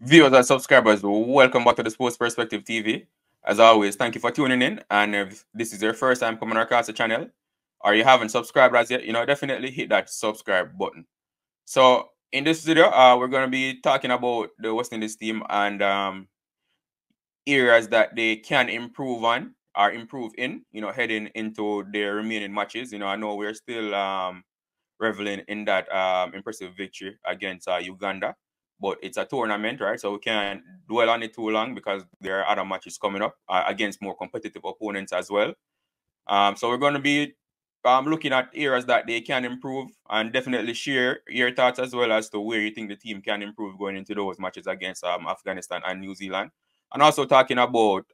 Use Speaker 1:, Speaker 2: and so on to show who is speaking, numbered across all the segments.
Speaker 1: Viewers and subscribers, welcome back to the Sports Perspective TV. As always, thank you for tuning in. And if this is your first time coming across the channel, or you haven't subscribed as yet, definitely hit that subscribe button. So in this video, we're going to be talking about the West Indies team and areas that they can improve on or improve in, heading into their remaining matches. I know we're still reveling in that impressive victory against Uganda. But it's a tournament, right? So we can't dwell on it too long because there are other matches coming up against more competitive opponents as well. So we're going to be looking at areas that they can improve and definitely share your thoughts as well as to where you think the team can improve going into those matches against Afghanistan and New Zealand. And also talking about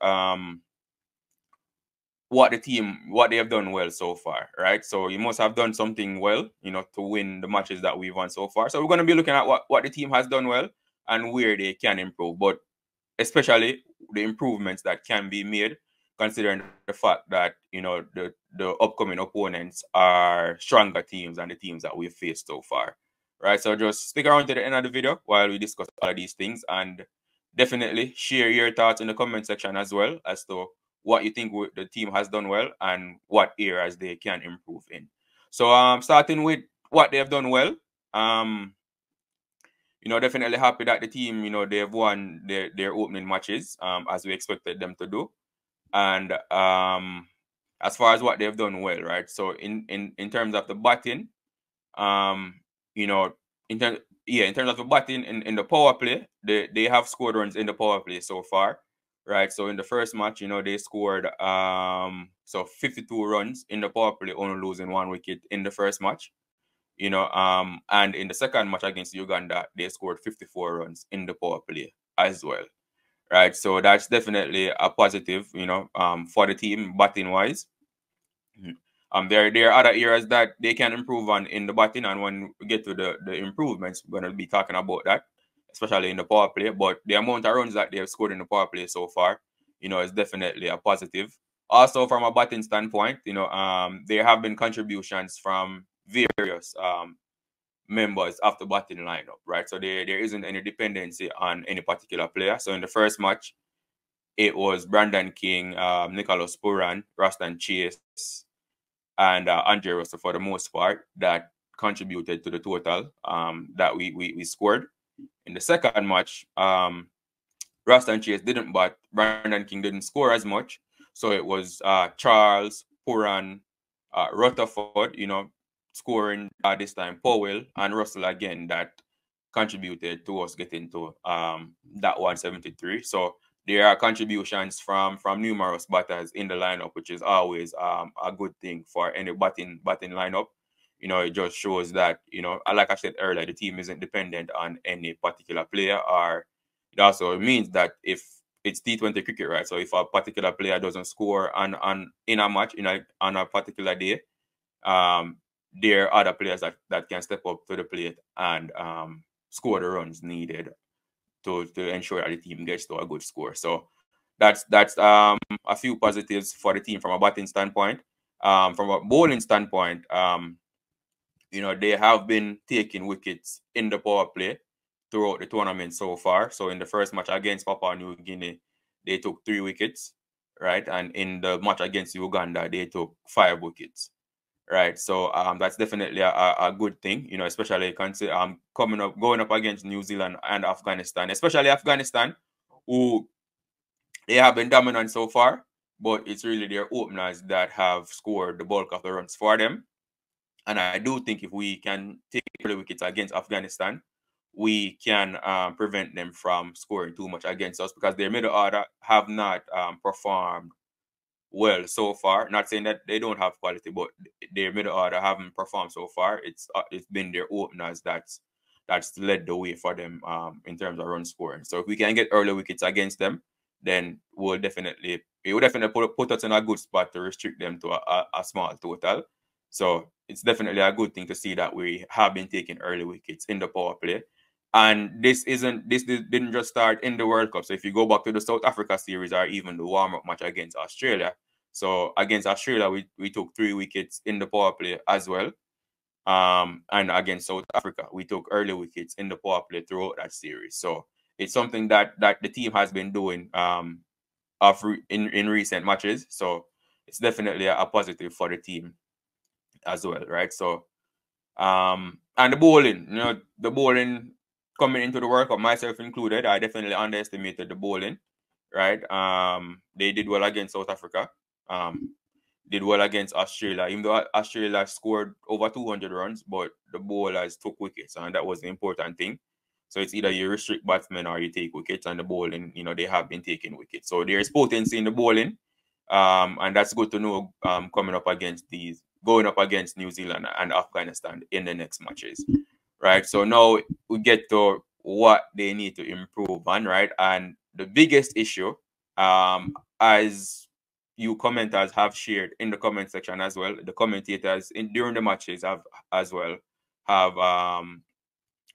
Speaker 1: what they have done well so far, right? So you must have done something well, to win the matches that we've won so far. So we're going to be looking at what the team has done well and where they can improve, but especially the improvements that can be made, considering the fact that the upcoming opponents are stronger teams than the teams that we've faced so far, right? So just stick around to the end of the video while we discuss all of these things, and definitely share your thoughts in the comment section as well as to what you think the team has done well and what areas they can improve in. So starting with what they have done well, definitely happy that the team, they have won their opening matches as we expected them to do. And as far as what they've done well, right? So in terms of the batting, in terms of the batting in the power play, they have scored runs in the power play so far. Right, so in the first match, they scored 52 runs in the power play, only losing 1 wicket in the first match. And in the second match against Uganda, they scored 54 runs in the power play as well. Right, so that's definitely a positive, for the team batting wise. There are other areas that they can improve on in the batting, and when we get to the improvements, we're going to be talking about that, especially in the power play. But the amount of runs that they have scored in the power play so far, is definitely a positive. Also, from a batting standpoint, there have been contributions from various members of the batting lineup, right? So there isn't any dependency on any particular player. So in the first match, it was Brandon King, Nicholas Pooran, Roston Chase, and Andre Russell for the most part that contributed to the total that we scored. In the second match, Roston Chase didn't bat. Brandon King didn't score as much. So it was Charles, Pooran, Rutherford, scoring this time, Powell, and Russell again that contributed to us getting to that 173. So there are contributions from numerous batters in the lineup, which is always a good thing for any batting lineup. It just shows that, like I said earlier, the team isn't dependent on any particular player, or it also means that if it's T20 cricket, right? So if a particular player doesn't score in a match on a particular day, there are other players that can step up to the plate and score the runs needed to ensure that the team gets to a good score. So that's a few positives for the team from a batting standpoint. From a bowling standpoint, they have been taking wickets in the power play throughout the tournament so far. So in the first match against Papua New Guinea, they took 3 wickets, right? And in the match against Uganda, they took 5 wickets. Right, so that's definitely a good thing, especially going up against New Zealand and Afghanistan, especially Afghanistan, who they have been dominant so far, but it's really their openers that have scored the bulk of the runs for them. And I do think if we can take the wickets against Afghanistan, we can prevent them from scoring too much against us, because their middle order have not performed well so far. Not saying that they don't have quality, but their middle order haven't performed so far. It's been their openers that's led the way for them in terms of run scoring. So if we can get early wickets against them, then it will definitely put us in a good spot to restrict them to a small total. So it's definitely a good thing to see that we have been taking early wickets in the power play. And this didn't just start in the World Cup. So if you go back to the South Africa series, or even the warm-up match against Australia, so against Australia, we took 3 wickets in the power play as well. And against South Africa, we took early wickets in the power play throughout that series. So it's something that the team has been doing in recent matches. So it's definitely a positive for the team as well, right? So and the bowling, the bowling coming into the World Cup, myself included, I definitely underestimated the bowling, right? They did well against South Africa. Did well against Australia, even though Australia scored over 200 runs, but the bowlers took wickets, and that was the important thing. So it's either you restrict batsmen or you take wickets, and the bowling, they have been taking wickets. So there is potency in the bowling, and that's good to know going up against New Zealand and Afghanistan in the next matches, right? So now we get to what they need to improve on, right? And the biggest issue, as you commenters have shared in the comment section as well, the commentators during the matches have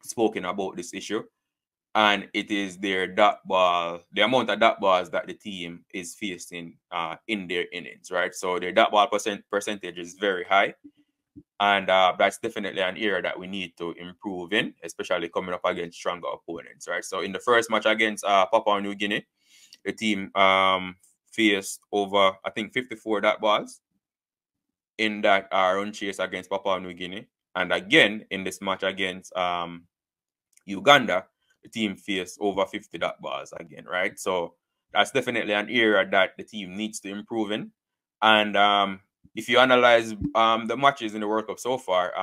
Speaker 1: spoken about this issue, and it is the amount of dot balls that the team is facing in their innings, right? So their dot ball percentage is very high, and that's definitely an area that we need to improve in, especially coming up against stronger opponents, right? So in the first match against Papua New Guinea, the team faced over, I think, 54 dot balls in that run chase against Papua New Guinea. And again, in this match against Uganda, the team faced over 50 dot balls again, right? So that's definitely an area that the team needs to improve in. And if you analyze the matches in the World Cup so far,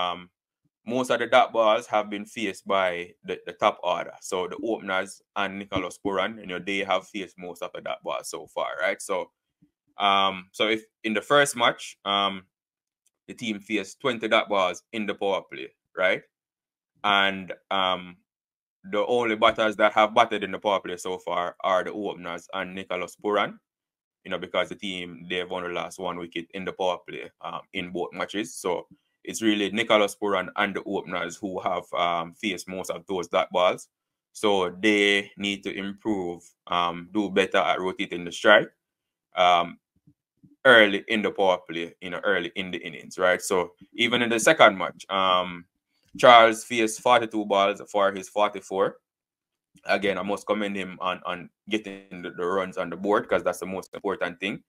Speaker 1: most of the dot balls have been faced by the top order. So the openers and Nicholas Pooran, they have faced most of the dot balls so far, right? So so if in the first match, the team faced 20 dot balls in the power play, right? And the only batters that have batted in the power play so far are the openers and Nicholas Pooran, because the team, they've only lost 1 wicket in the power play in both matches. So it's really Nicholas Pooran and the openers who have faced most of those dot balls. So they need to improve, do better at rotating the strike early in the power play, early in the innings, right? So even in the second match, Charles faced 42 balls for his 44. Again, I must commend him on getting the runs on the board, because that's the most important thing.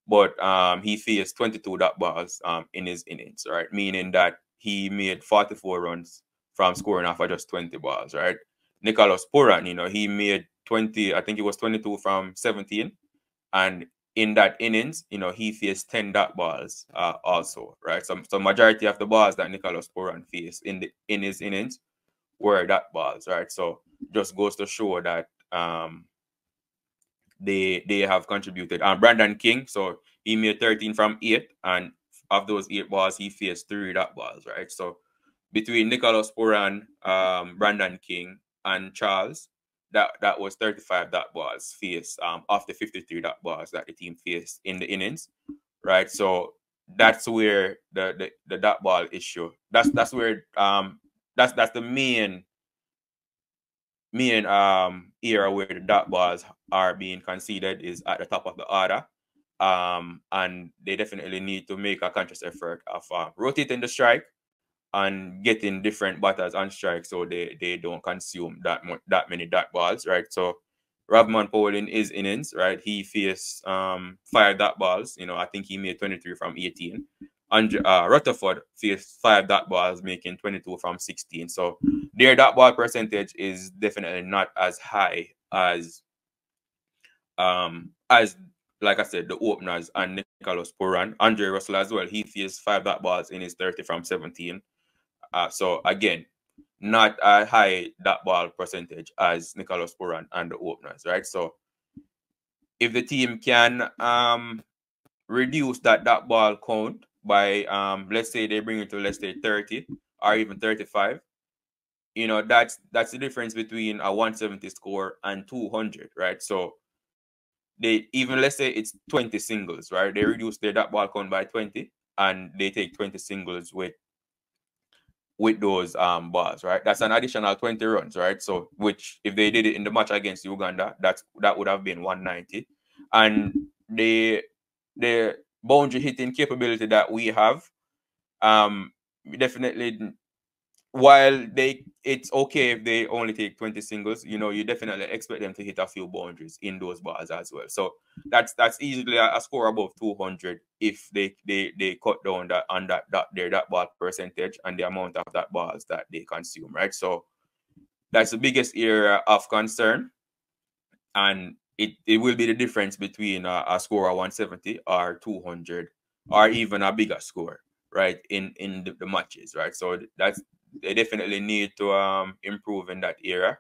Speaker 1: But he faced 22 dot balls in his innings, right? Meaning that he made 44 runs from scoring off of just 20 balls, right? Nicholas Pooran, he made 20, I think it was 22 from 17. And in that innings, he faced 10 dot balls also, right? So majority of the balls that Nicholas Pooran faced in his innings were dot balls, right? So just goes to show that they have contributed. Brandon King, so he made 13 from 8, and of those 8 balls, he faced 3 dot balls, right? So between Nicholas Pooran, Brandon King, and Charles, that was 35 dot balls faced of the 53 dot balls that the team faced in the innings, right? So that's where the dot ball issue. That's where that's the main era where the dot balls are being conceded, is at the top of the order. And they definitely need to make a conscious effort of rotating the strike and getting different batters on strike, so they don't consume that many dot balls, right? So Ravman Powell in his innings, right, he faced 5 dot balls. I think he made 23 from 18. And Rutherford faced 5 dot balls, making 22 from 16. So their dot ball percentage is definitely not as high as like I said, the openers and Nicholas Pooran. Andre Russell as well, he faced 5 dot balls in his 30 from 17. So again, not a high dot ball percentage as Nicholas Pooran and the openers, right? So if the team can reduce that dot ball count by let's say they bring it to, let's say, 30 or even 35, that's the difference between a 170 score and 200, right? So they, even let's say it's 20 singles, right? They reduce their dot ball count by 20, and they take 20 singles with those balls, right? That's an additional 20 runs, right? So which, if they did it in the match against Uganda, that would have been 190. And the boundary hitting capability that we have, definitely while it's okay if they only take 20 singles, you know, you definitely expect them to hit a few boundaries in those balls as well. So that's easily a score above 200 if they cut down that on that ball percentage and the amount of that balls that they consume, right? So that's the biggest area of concern, and it will be the difference between a score of 170 or 200 or even a bigger score, right, in the matches, right? So that's, they definitely need to improve in that area.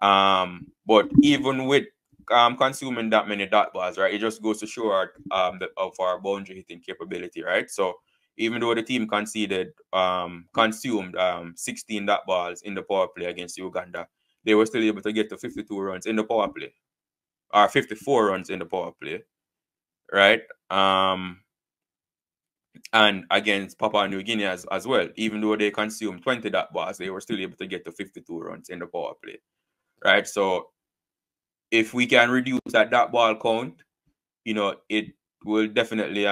Speaker 1: But even with consuming that many dot balls, right, it just goes to show of our boundary hitting capability, right? So even though the team consumed 16 dot balls in the power play against Uganda, they were still able to get to 52 runs in the power play, or 54 runs in the power play, right? And against Papua New Guinea as well, even though they consumed 20 dot balls, they were still able to get to 52 runs in the power play, right? So if we can reduce that dot ball count, you know, it will definitely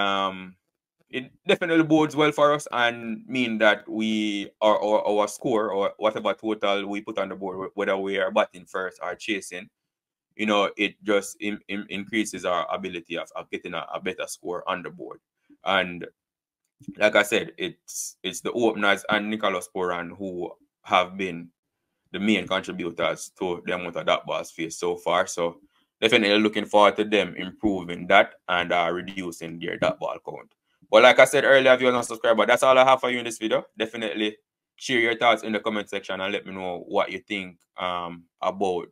Speaker 1: it definitely bodes well for us and mean that our score or whatever total we put on the board, whether we are batting first or chasing, you know, it just increases our ability of getting a better score on the board. And like I said, it's the openers and Nicholas Pooran who have been the main contributors to the amount of dot balls faced so far. So definitely looking forward to them improving that and reducing their dot ball count. But like I said earlier, if you're not subscribed, that's all I have for you in this video. Definitely share your thoughts in the comment section and let me know what you think about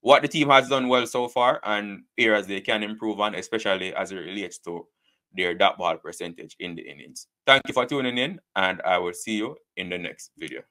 Speaker 1: what the team has done well so far and areas they can improve on, especially as it relates to their dot ball percentage in the innings. Thank you for tuning in, and I will see you in the next video.